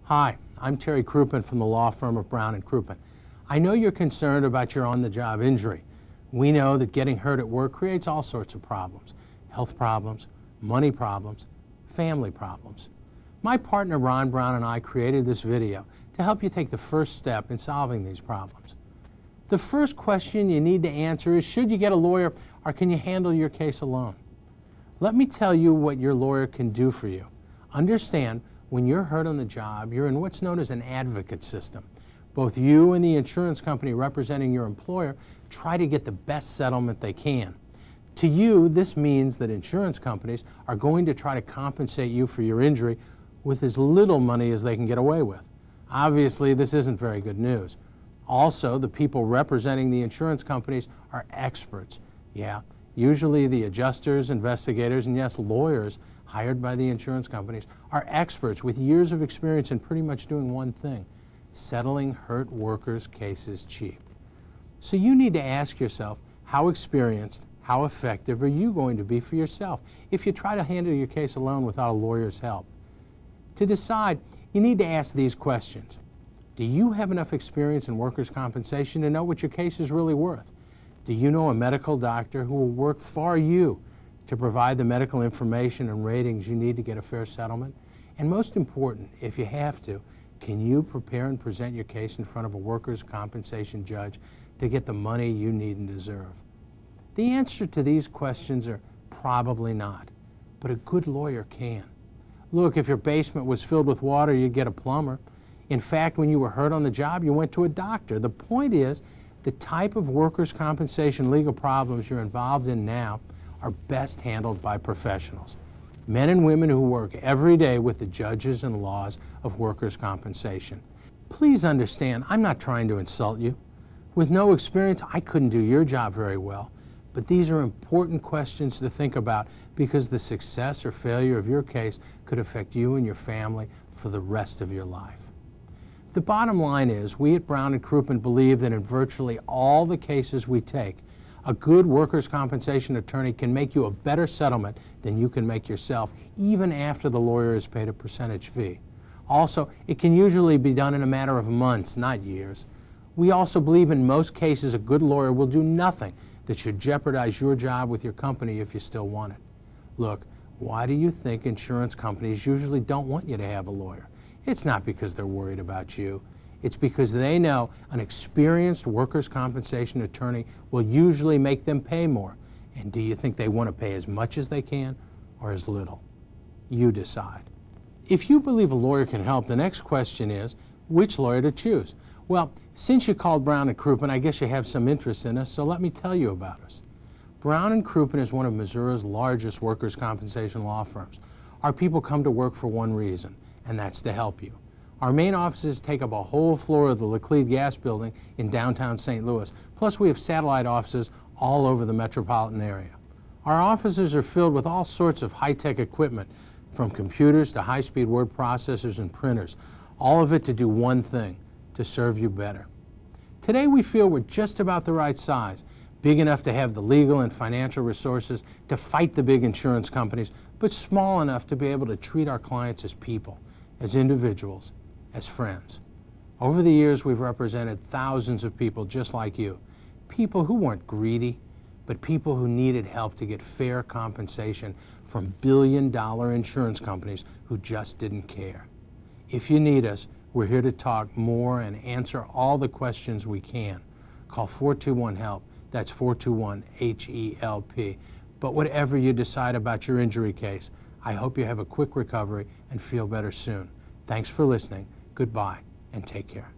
Hi, I'm Terry Crouppen from the law firm of Brown & Crouppen. I know you're concerned about your on-the-job injury. We know that getting hurt at work creates all sorts of problems. Health problems, money problems, family problems. My partner Ron Brown and I created this video to help you take the first step in solving these problems. The first question you need to answer is, should you get a lawyer or can you handle your case alone? Let me tell you what your lawyer can do for you. Understand, when you're hurt on the job, you're in what's known as an advocate system. Both you and the insurance company representing your employer try to get the best settlement they can. To you, this means that insurance companies are going to try to compensate you for your injury with as little money as they can get away with. Obviously, this isn't very good news. Also, the people representing the insurance companies are experts. Yeah, usually the adjusters, investigators, and yes, lawyers hired by the insurance companies are experts with years of experience in pretty much doing one thing: settling hurt workers' cases cheap. So you need to ask yourself, how experienced, how effective are you going to be for yourself if you try to handle your case alone without a lawyer's help? To decide, you need to ask these questions. Do you have enough experience in workers' compensation to know what your case is really worth? Do you know a medical doctor who will work for you to provide the medical information and ratings you need to get a fair settlement? And most important, if you have to, can you prepare and present your case in front of a workers' compensation judge to get the money you need and deserve? The answer to these questions are probably not, but a good lawyer can. Look, if your basement was filled with water, you'd get a plumber. In fact, when you were hurt on the job, you went to a doctor. The point is, the type of workers' compensation legal problems you're involved in now are best handled by professionals. Men and women who work every day with the judges and laws of workers' compensation. Please understand, I'm not trying to insult you. With no experience, I couldn't do your job very well. But these are important questions to think about because the success or failure of your case could affect you and your family for the rest of your life. The bottom line is, we at Brown & Crouppen believe that in virtually all the cases we take, a good workers' compensation attorney can make you a better settlement than you can make yourself, even after the lawyer is paid a percentage fee. Also, it can usually be done in a matter of months, not years. We also believe in most cases a good lawyer will do nothing that should jeopardize your job with your company if you still want it. Look, why do you think insurance companies usually don't want you to have a lawyer? It's not because they're worried about you. It's because they know an experienced workers' compensation attorney will usually make them pay more. And do you think they want to pay as much as they can or as little? You decide. If you believe a lawyer can help, the next question is, which lawyer to choose? Well, since you called Brown & Crouppen, I guess you have some interest in us, so let me tell you about us. Brown & Crouppen is one of Missouri's largest workers' compensation law firms. Our people come to work for one reason, and that's to help you. Our main offices take up a whole floor of the Laclede Gas Building in downtown St. Louis, plus we have satellite offices all over the metropolitan area. Our offices are filled with all sorts of high-tech equipment, from computers to high-speed word processors and printers, all of it to do one thing: to serve you better. Today we feel we're just about the right size, big enough to have the legal and financial resources to fight the big insurance companies, but small enough to be able to treat our clients as people, as individuals, as friends. Over the years, we've represented thousands of people just like you, people who weren't greedy, but people who needed help to get fair compensation from billion-dollar insurance companies who just didn't care. If you need us, we're here to talk more and answer all the questions we can. Call 421-HELP. That's 421-HELP. But whatever you decide about your injury case, I hope you have a quick recovery and feel better soon. Thanks for listening. Goodbye and take care.